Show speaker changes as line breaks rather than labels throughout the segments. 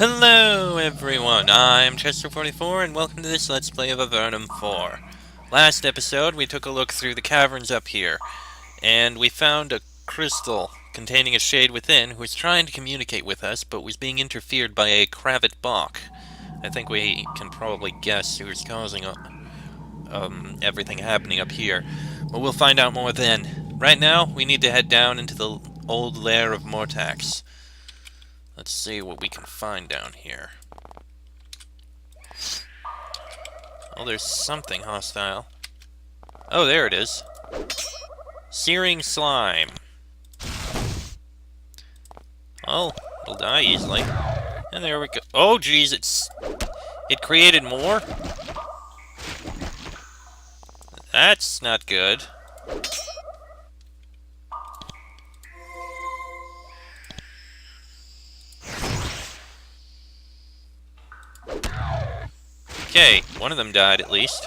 Hello everyone, I'm Chester44 and welcome to this Let's Play of Avernum 4. Last episode we took a look through the caverns up here, and we found a crystal containing a shade within who was trying to communicate with us but was being interfered by a Cravat Bach. I think we can probably guess who's causing everything happening up here, but we'll find out more then. Right now, we need to head down into the old lair of Mortax. Let's see what we can find down here. Oh, there's something hostile. Oh, there it is. Searing slime. Oh, it'll die easily. And there we go. Oh, geez, it created more? That's not good. Okay, one of them died at least.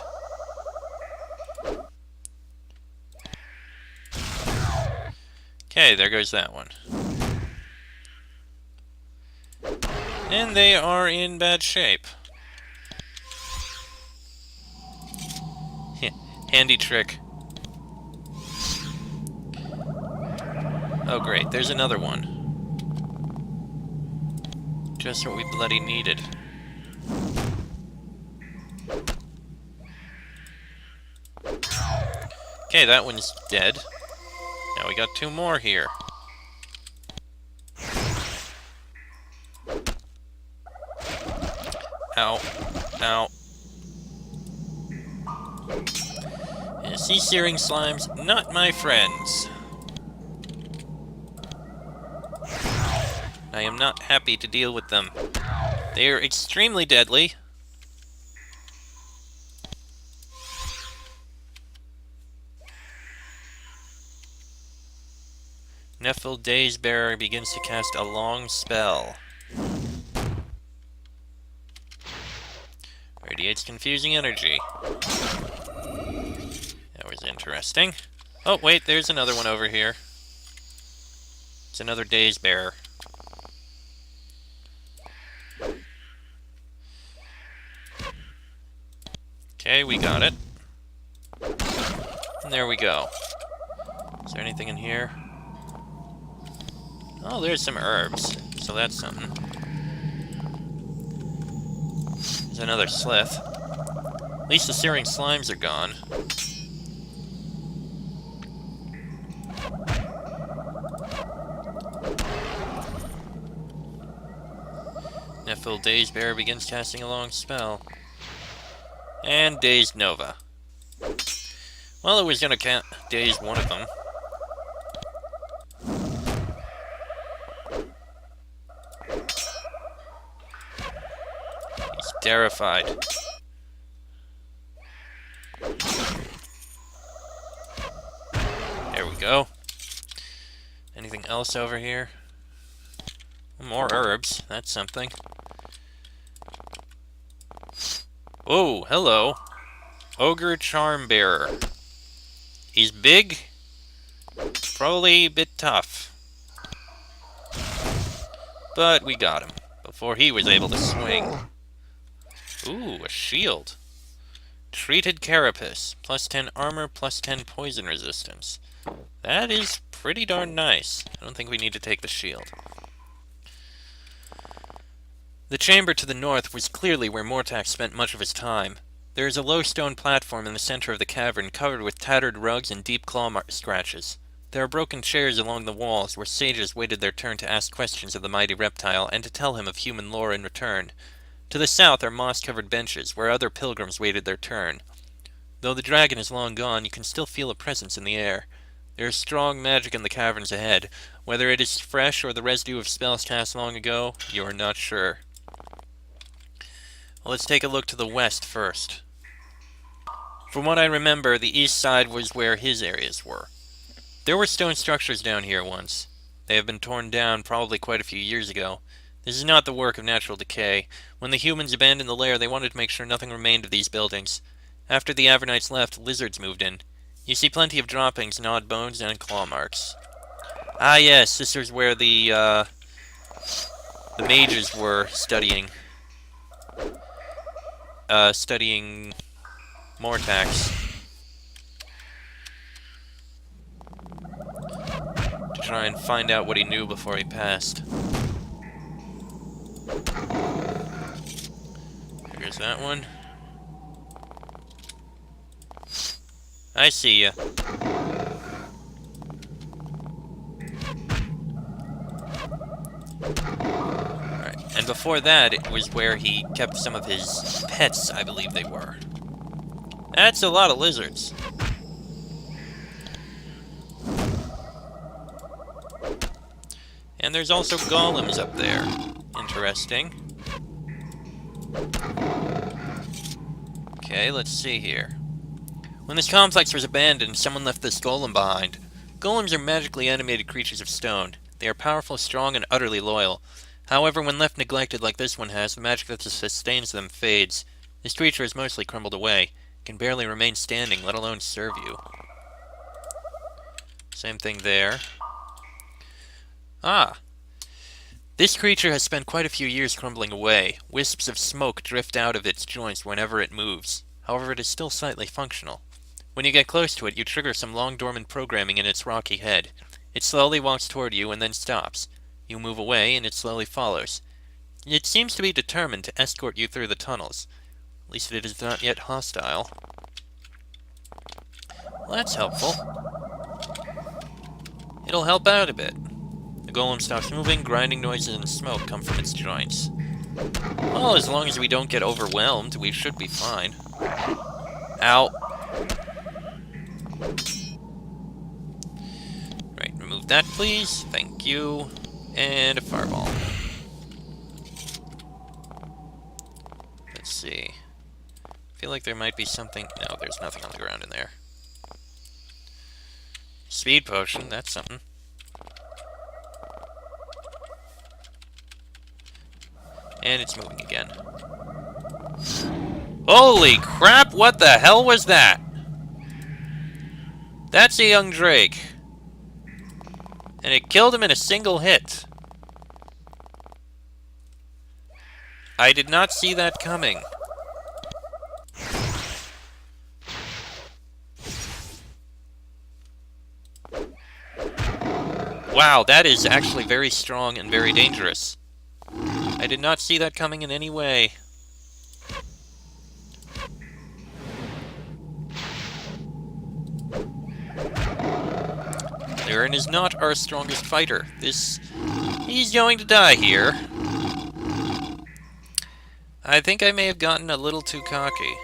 Okay, there goes that one. And they are in bad shape. Handy trick. Oh great, there's another one. Just what we bloody needed. Okay, that one's dead. Now we got two more here. Ow. Ow. Yeah, sea searing slimes, not my friends. I am not happy to deal with them. They are extremely deadly. Nephil Daze Bearer begins to cast a long spell. Radiates confusing energy. That was interesting. Oh, wait, there's another one over here. It's another Daze Bearer. Okay, we got it. And there we go. Is there anything in here? Oh, there's some herbs, so that's something. There's another slith. At least the searing slimes are gone. Nephil Daze Bearer begins casting a long spell. And Dazed Nova. Well, it was gonna daze one of them. He's terrified. There we go. Anything else over here? More herbs. That's something. Oh, hello. Ogre Charm Bearer. He's big. Probably a bit tough. But we got him before he was able to swing. Ooh, a shield. Treated Carapace. Plus 10 armor, plus 10 poison resistance. That is pretty darn nice. I don't think we need to take the shield. The chamber to the north was clearly where Mortax spent much of his time. There is a low stone platform in the center of the cavern covered with tattered rugs and deep claw scratches. There are broken chairs along the walls where sages waited their turn to ask questions of the mighty reptile and to tell him of human lore in return. To the south are moss-covered benches where other pilgrims waited their turn. Though the dragon is long gone, you can still feel a presence in the air. There is strong magic in the caverns ahead. Whether it is fresh or the residue of spells cast long ago, you are not sure. Well, let's take a look to the west first. From what I remember, the east side was where his areas were. There were stone structures down here once. They have been torn down probably quite a few years ago. This is not the work of natural decay. When the humans abandoned the lair, they wanted to make sure nothing remained of these buildings. After the Avernites left, lizards moved in. You see plenty of droppings, gnawed bones, and claw marks. Ah yes, this is where the the mages were studying Mortax to try and find out what he knew before he passed. Here's that one. I see ya. Alright, and before that, it was where he kept some of his pets, I believe they were. That's a lot of lizards. And there's also golems up there. Interesting. Okay, let's see here. When this complex was abandoned, someone left this golem behind. Golems are magically animated creatures of stone. They are powerful, strong, and utterly loyal. However, when left neglected like this one has, the magic that sustains them fades. This creature is mostly crumbled away. It can barely remain standing, let alone serve you. Same thing there. Ah! This creature has spent quite a few years crumbling away. Wisps of smoke drift out of its joints whenever it moves. However, it is still slightly functional. When you get close to it, you trigger some long-dormant programming in its rocky head. It slowly walks toward you and then stops. You move away, and it slowly follows. It seems to be determined to escort you through the tunnels. At least it is not yet hostile. Well, that's helpful. It'll help out a bit. The golem stops moving, grinding noises and smoke come from its joints. Well, as long as we don't get overwhelmed, we should be fine. Ow. Right, remove that, please. Thank you. And a fireball. Let's see. I feel like there might be something... No, there's nothing on the ground in there. Speed potion, that's something. And it's moving again. Holy crap, what the hell was that? That's a young drake. And it killed him in a single hit. I did not see that coming. Wow, that is actually very strong and very dangerous. I did not see that coming in any way. Aaron is not our strongest fighter. He's going to die here. I think I may have gotten a little too cocky.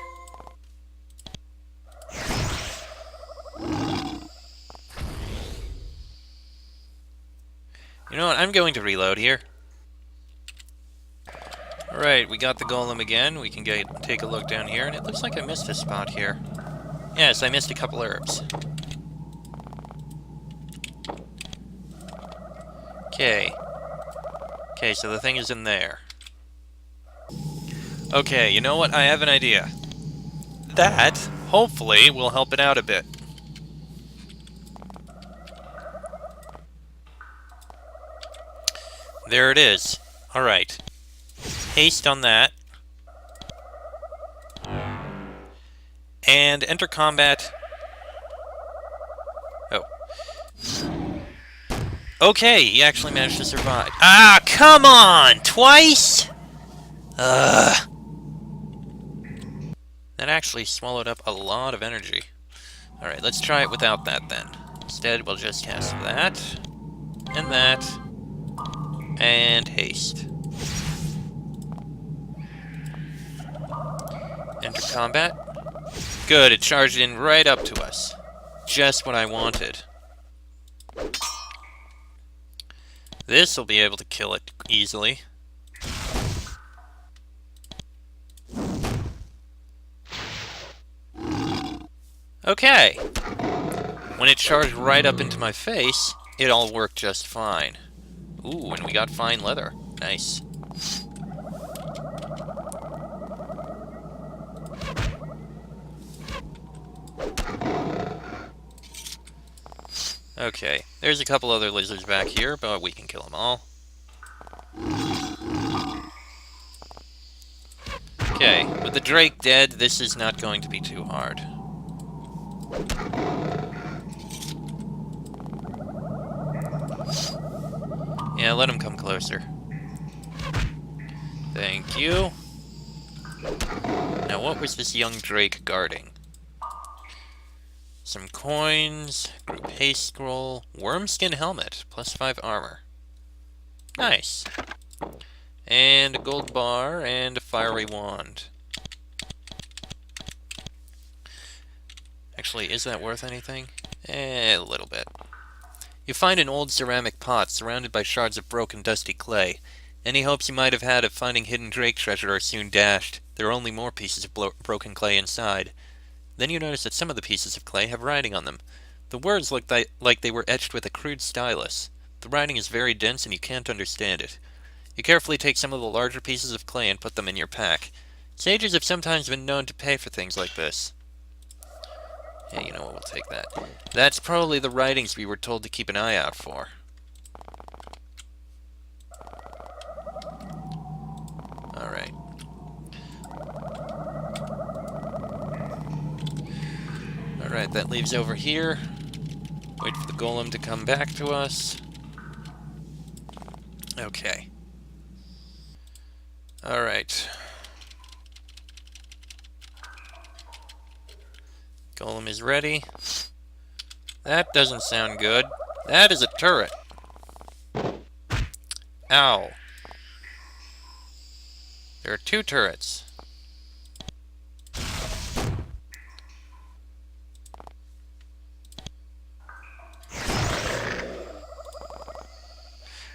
You know what, I'm going to reload here. Alright, we got the golem again. We can take a look down here, and it looks like I missed a spot here. Yes, I missed a couple herbs. Okay. Okay, so the thing is in there. Okay, you know what? I have an idea. That, hopefully, will help it out a bit. There it is. Alright. Haste on that. And enter combat. Oh. Okay, he actually managed to survive. Ah, come on! Twice? Ugh. That actually swallowed up a lot of energy. Alright, let's try it without that then. Instead, we'll just cast that. And that. And haste. Enter combat. Good, it charged in right up to us. Just what I wanted. This will be able to kill it easily. Okay. When it charged right up into my face, it all worked just fine. Ooh, and we got fine leather. Nice. Okay, there's a couple other lizards back here, but we can kill them all. Okay, with the Drake dead, this is not going to be too hard. Yeah, let him come closer. Thank you. Now, what was this young Drake guarding? Some coins, group haste scroll, wormskin helmet, +5 armor. Nice. And a gold bar, and a fiery wand. Actually, is that worth anything? A little bit. You find an old ceramic pot surrounded by shards of broken, dusty clay. Any hopes you might have had of finding hidden Drake treasure are soon dashed. There are only more pieces of broken clay inside. Then you notice that some of the pieces of clay have writing on them. The words look like they were etched with a crude stylus. The writing is very dense and you can't understand it. You carefully take some of the larger pieces of clay and put them in your pack. Sages have sometimes been known to pay for things like this. Yeah, you know what, we'll take that. That's probably the writings we were told to keep an eye out for. Alright. Alright, that leaves over here. Wait for the golem to come back to us. Okay. Alright. Golem is ready. That doesn't sound good. That is a turret. Ow. There are 2 turrets.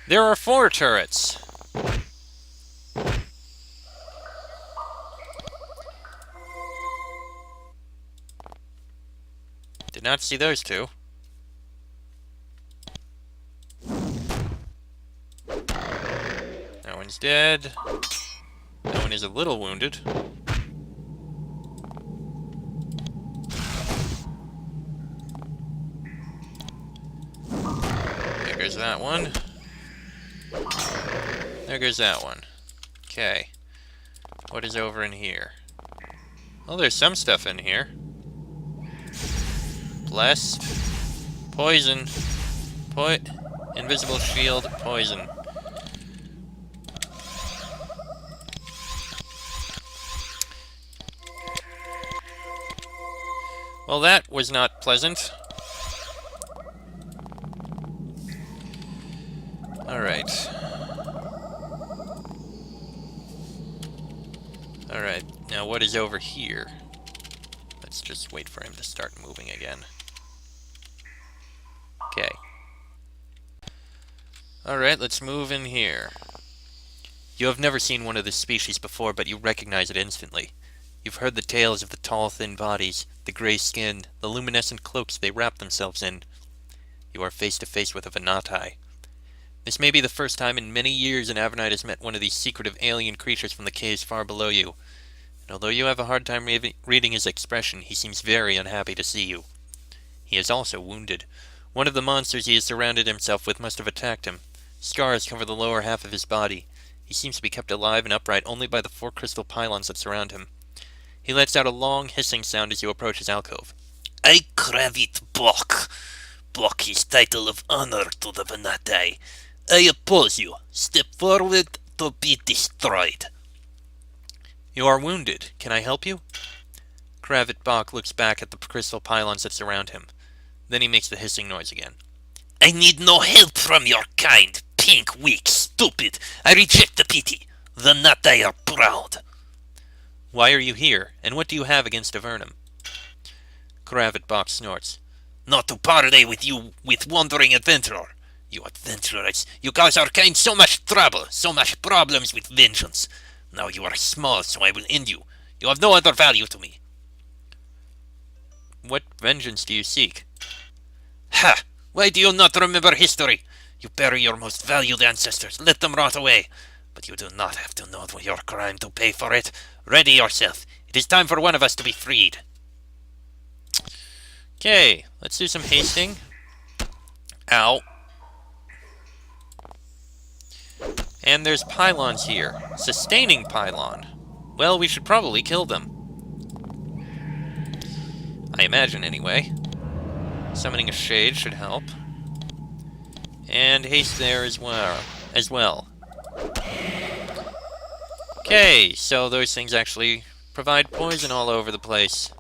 There are 4 turrets. Did not see those 2. That one's dead. That one is a little wounded. There goes that one. There goes that one. Okay. What is over in here? Well, there's some stuff in here. Blessed. Poison. Invisible shield. Poison. Well, that was not pleasant. Alright. Alright, now what is over here? Let's just wait for him to start moving again. Okay. Alright, let's move in here. You have never seen one of this species before, but you recognize it instantly. You've heard the tales of the tall, thin bodies, the gray skin, the luminescent cloaks they wrap themselves in. You are face to face with a Venati. This may be the first time in many years an Avernite has met one of these secretive alien creatures from the caves far below you. And although you have a hard time reading his expression, he seems very unhappy to see you. He is also wounded. One of the monsters he has surrounded himself with must have attacked him. Scars cover the lower half of his body. He seems to be kept alive and upright only by the 4 crystal pylons that surround him. He lets out a long, hissing sound as you approach his alcove.
I crave it, Block. Block is title of honor to the Venati. I oppose you. Step forward to be destroyed.
You are wounded. Can I help you? Kravit Bok looks back at the crystal pylons that surround him. Then he makes the hissing noise again.
I need no help from your kind. Pink, weak, stupid. I reject the pity. The Venati are proud.
Why are you here, and what do you have against Avernum? Kravit Bok snorts.
Not to parley with you with wandering adventurer. You adventurers, you cause our kind so much trouble, so much problems with vengeance. Now you are small, so I will end you. You have no other value to me.
What vengeance do you seek?
Ha! Why do you not remember history? You bury your most valued ancestors, let them rot away. But you do not have to know your crime to pay for it. Ready yourself. It is time for one of us to be freed.
Okay, let's do some hasting. Ow. And there's pylons here. Sustaining pylon. Well, we should probably kill them. I imagine, anyway. Summoning a shade should help. And haste there as well. Okay, so those things actually provide poison all over the place.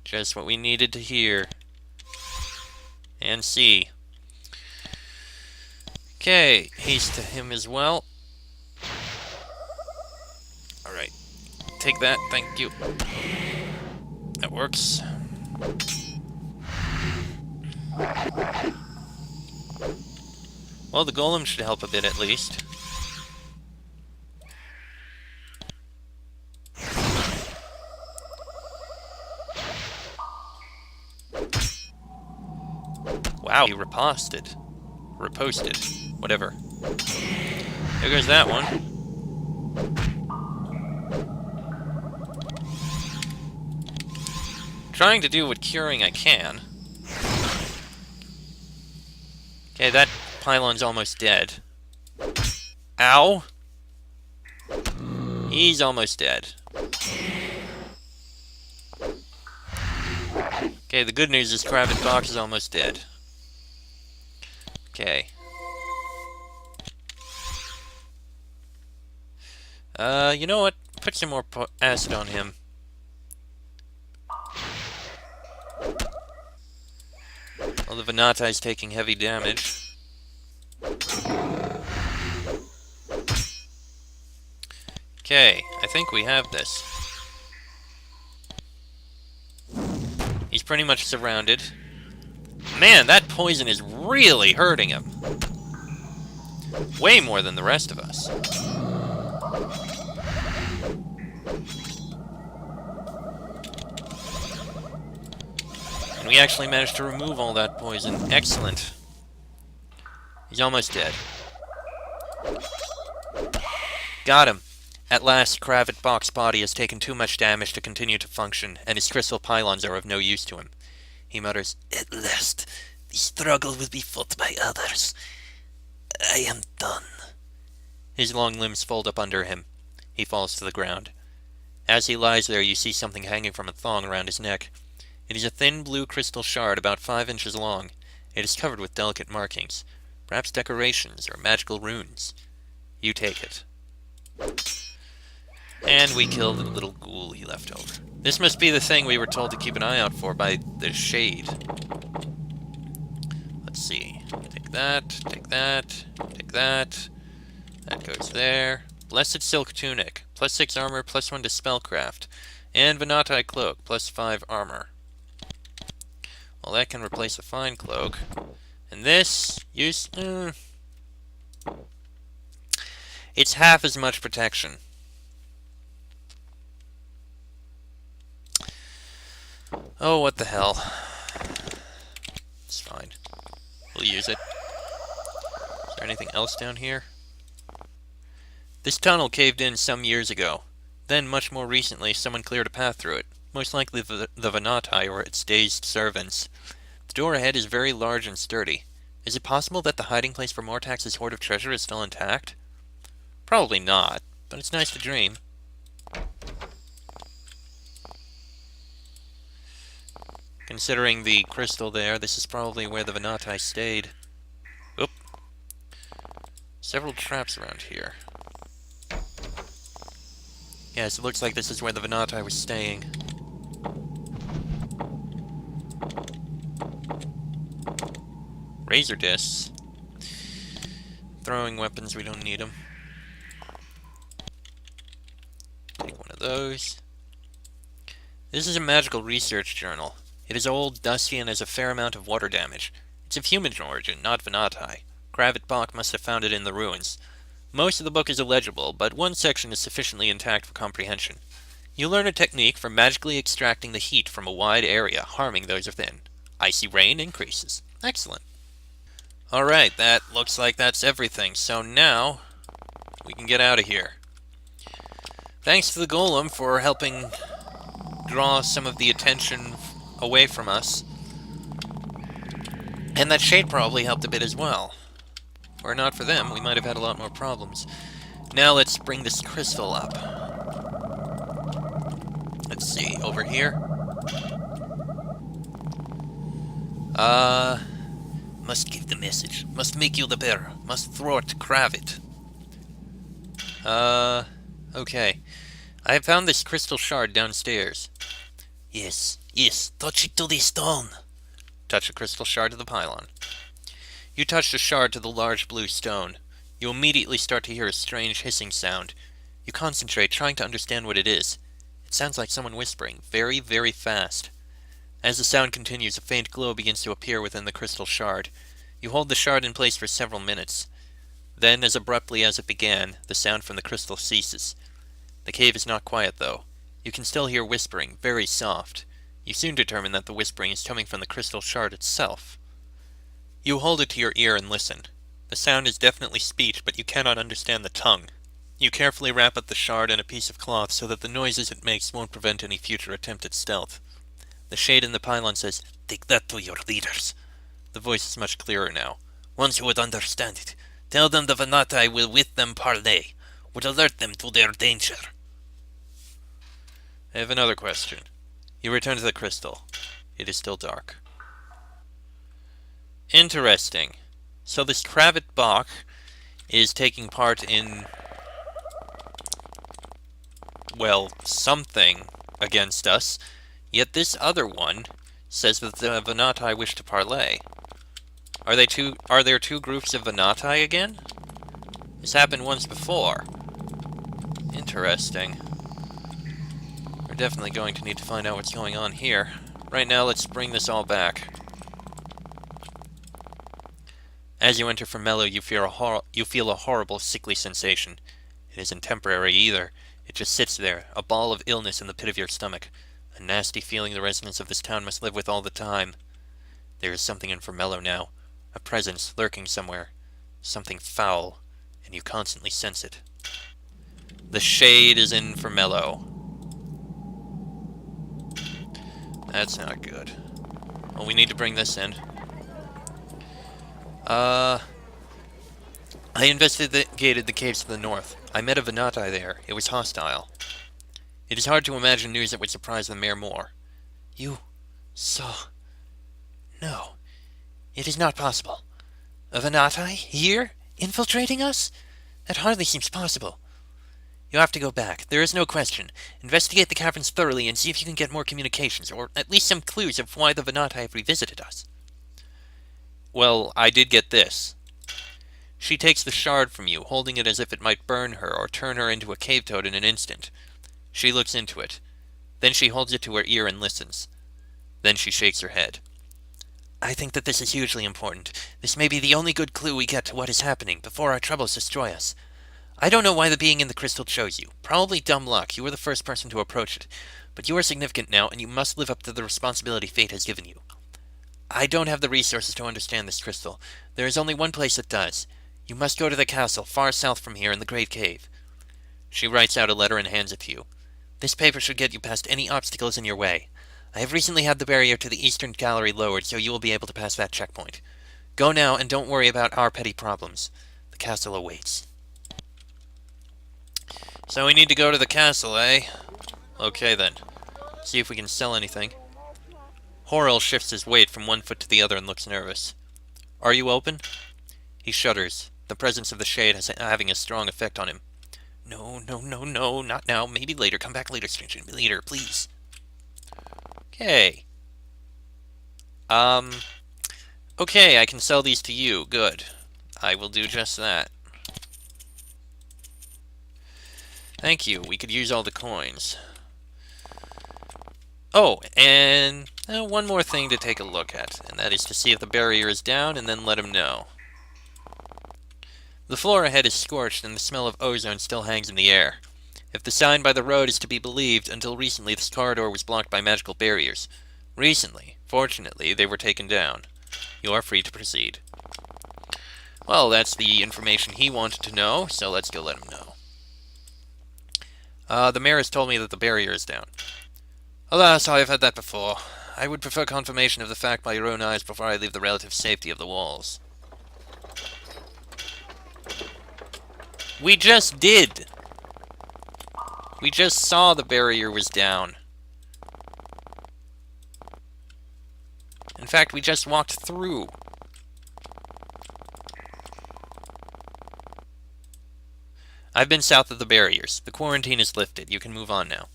Just what we needed to hear. And see. Okay, haste to him as well. Alright. Take that, thank you. That works. Well, the golem should help a bit at least. Wow, he riposted. Reposted. Whatever. There goes that one. Trying to do what curing I can. Okay, that pylon's almost dead. Ow! He's almost dead. Okay, the good news is Craven Box is almost dead. Okay. You know what? Put some more acid on him. Well, the Venati is taking heavy damage. Okay, I think we have this. He's pretty much surrounded. Man, that poison is really hurting him. Way more than the rest of us. And we actually managed to remove all that poison. Excellent. He's almost dead. Got him. At last, Cravat Bach's body has taken too much damage to continue to function, and his crystal pylons are of no use to him. He mutters,
At last, the struggle will be fought by others. I am done.
His long limbs fold up under him. He falls to the ground. As he lies there, you see something hanging from a thong around his neck. It is a thin blue crystal shard about 5 inches long. It is covered with delicate markings, perhaps decorations or magical runes. You take it. And we kill the little ghoul he left over. This must be the thing we were told to keep an eye out for by the shade. Let's see. Take that, take that, take that. That goes there. Blessed Silk Tunic. +6 armor, +1 to spellcraft. And Venati Cloak, +5 armor. Well, that can replace a fine cloak. And this, it's half as much protection. Oh, what the hell. It's fine. We'll use it. Is there anything else down here? This tunnel caved in some years ago. Then, much more recently, someone cleared a path through it. Most likely the Venati or its dazed servants. The door ahead is very large and sturdy. Is it possible that the hiding place for Mortax's hoard of treasure is still intact? Probably not, but it's nice to dream. Considering the crystal there, this is probably where the Venati stayed. Oop. Several traps around here. Yes, it looks like this is where the Venati was staying. Razor discs. Throwing weapons, we don't need them. Take one of those. This is a magical research journal. It is old, dusty, and has a fair amount of water damage. It's of human origin, not Venati. Cravat Bach must have found it in the ruins. Most of the book is illegible, but one section is sufficiently intact for comprehension. You learn a technique for magically extracting the heat from a wide area, harming those within. Icy rain increases. Excellent. Alright, that looks like that's everything. So now, we can get out of here. Thanks to the golem for helping draw some of the attention away from us. And that shade probably helped a bit as well. Were it not for them, we might have had a lot more problems. Now let's bring this crystal up. Let's see, over here?
Must give the message. Must make you the bearer. Must thwart Kravit.
Okay. I have found this crystal shard downstairs.
Yes, yes. Touch it to the stone.
Touch a crystal shard to the pylon. You touch the shard to the large blue stone. You immediately start to hear a strange hissing sound. You concentrate, trying to understand what it is. It sounds like someone whispering, very, very fast. As the sound continues, a faint glow begins to appear within the crystal shard. You hold the shard in place for several minutes. Then, as abruptly as it began, the sound from the crystal ceases. The cave is not quiet, though. You can still hear whispering, very soft. You soon determine that the whispering is coming from the crystal shard itself. You hold it to your ear and listen. The sound is definitely speech, but you cannot understand the tongue. You carefully wrap up the shard in a piece of cloth so that the noises it makes won't prevent any future attempt at stealth. The shade in the pylon says,
Take that to your leaders.
The voice is much clearer now.
Ones who would understand it. Tell them the Venati will with them parley. Would alert them to their danger.
I have another question. You return to the crystal. It is still dark. Interesting. So this Kravit Bach is taking part in, well, something against us, yet this other one says that the Venati wish to parley. Are there two groups of Venati again? This happened once before. Interesting. We're definitely going to need to find out what's going on here. Right now, let's bring this all back. As you enter Formello, you feel a horrible, sickly sensation. It isn't temporary either. It just sits there, a ball of illness in the pit of your stomach. A nasty feeling the residents of this town must live with all the time. There is something in Formello now. A presence lurking somewhere. Something foul, and you constantly sense it. The shade is in Formello. That's not good. Well, we need to bring this in. I investigated the caves to the north. I met a Venati there. It was hostile. It is hard to imagine news that would surprise the mayor more.
You saw... No. It is not possible. A Venati here? Infiltrating us? That hardly seems possible. You have to go back. There is no question. Investigate the caverns thoroughly and see if you can get more communications, or at least some clues of why the Venati have revisited us.
Well, I did get this. She takes the shard from you, holding it as if it might burn her or turn her into a cave toad in an instant. She looks into it. Then she holds it to her ear and listens. Then she shakes her head.
I think that this is hugely important. This may be the only good clue we get to what is happening before our troubles destroy us. I don't know why the being in the crystal chose you. Probably dumb luck. You were the first person to approach it. But you are significant now, and you must live up to the responsibility fate has given you. I don't have the resources to understand this crystal. There is only one place that does. You must go to the castle, far south from here in the Great Cave.
She writes out a letter and hands it to you.
This paper should get you past any obstacles in your way. I have recently had the barrier to the eastern gallery lowered, so you will be able to pass that checkpoint. Go now, and don't worry about our petty problems. The castle awaits.
So we need to go to the castle, eh? Okay then. See if we can sell anything. Horrell shifts his weight from one foot to the other and looks nervous. Are you open? He shudders. The presence of the shade is having a strong effect on him.
No, not now. Maybe later. Come back later, stranger. Later, please.
Okay. Okay, I can sell these to you. Good. I will do just that. Thank you. We could use all the coins. Oh, and one more thing to take a look at, and that is to see if the barrier is down and then let him know. The floor ahead is scorched and the smell of ozone still hangs in the air. If the sign by the road is to be believed, until recently this corridor was blocked by magical barriers. Recently, fortunately, they were taken down. You are free to proceed. Well, that's the information he wanted to know, so let's go let him know. The mayor has told me that the barrier is down. Alas, I have had that before. I would prefer confirmation of the fact by your own eyes before I leave the relative safety of the walls. We just did! We just saw the barrier was down. In fact, we just walked through. I've been south of the barriers. The quarantine is lifted. You can move on now.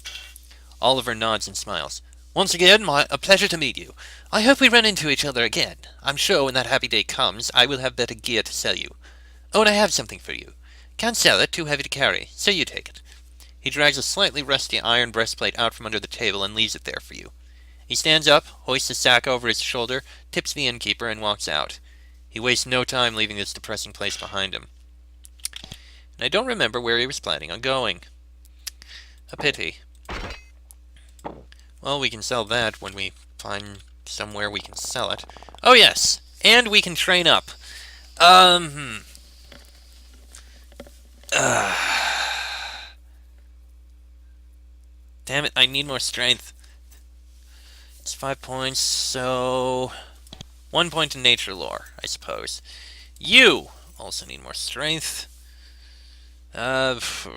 Oliver nods and smiles.
Once again, a pleasure to meet you. I hope we run into each other again. I'm sure when that happy day comes, I will have better gear to sell you. Oh, and I have something for you. Can't sell it, too heavy to carry, so you take it.
He drags a slightly rusty iron breastplate out from under the table and leaves it there for you. He stands up, hoists his sack over his shoulder, tips the innkeeper, and walks out. He wastes no time leaving this depressing place behind him. And I don't remember where he was planning on going. A pity. Well, we can sell that when we find somewhere we can sell it. Oh, yes! And we can train up. Damn it, I need more strength. It's 5 points, so 1 point in nature lore, I suppose. You also need more strength. Actually,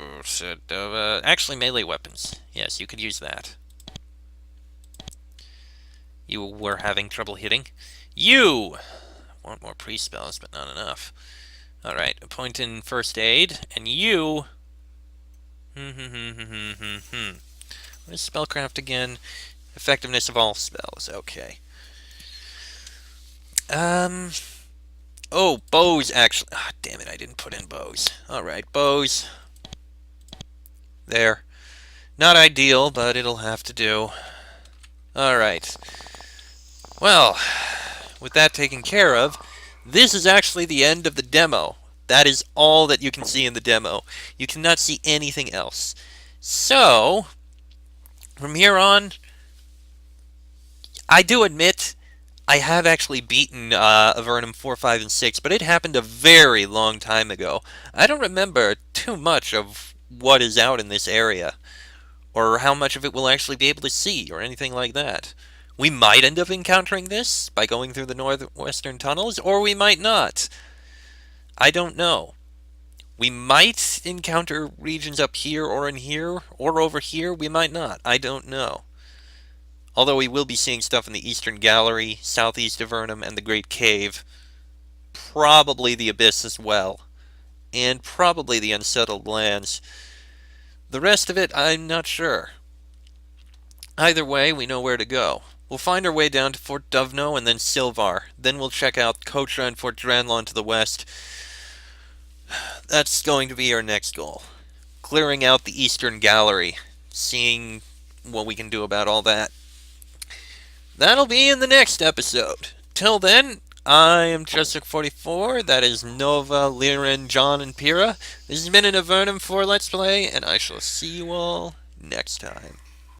melee weapons. Yes, you could use that. You were having trouble hitting. You want more pre-spells, but not enough. Alright, a point in first aid, and you... What is spellcraft again? Effectiveness of all spells, okay. Oh, bows, actually. Ah, damn it, I didn't put in bows. Alright, bows. There. Not ideal, but it'll have to do. Alright. Well, with that taken care of, this is actually the end of the demo. That is all that you can see in the demo. You cannot see anything else. So, from here on, I do admit I have actually beaten Avernum 4, 5, and 6, but it happened a very long time ago. I don't remember too much of what is out in this area, or how much of it we'll actually be able to see, or anything like that. We might end up encountering this by going through the northwestern tunnels, or we might not. I don't know. We might encounter regions up here, or in here, or over here. We might not. I don't know. Although we will be seeing stuff in the Eastern Gallery, southeast of Avernum, and the Great Cave. Probably the Abyss as well. And probably the Unsettled Lands. The rest of it, I'm not sure. Either way, we know where to go. We'll find our way down to Fort Dovno and then Silvar. Then we'll check out Kotra and Fort Dranlon to the west. That's going to be our next goal. Clearing out the Eastern Gallery. Seeing what we can do about all that. That'll be in the next episode. Till then, I am Jessic44. That is Nova, Liren, John, and Pyrrha. This has been an Avernum 4 Let's Play, and I shall see you all next time.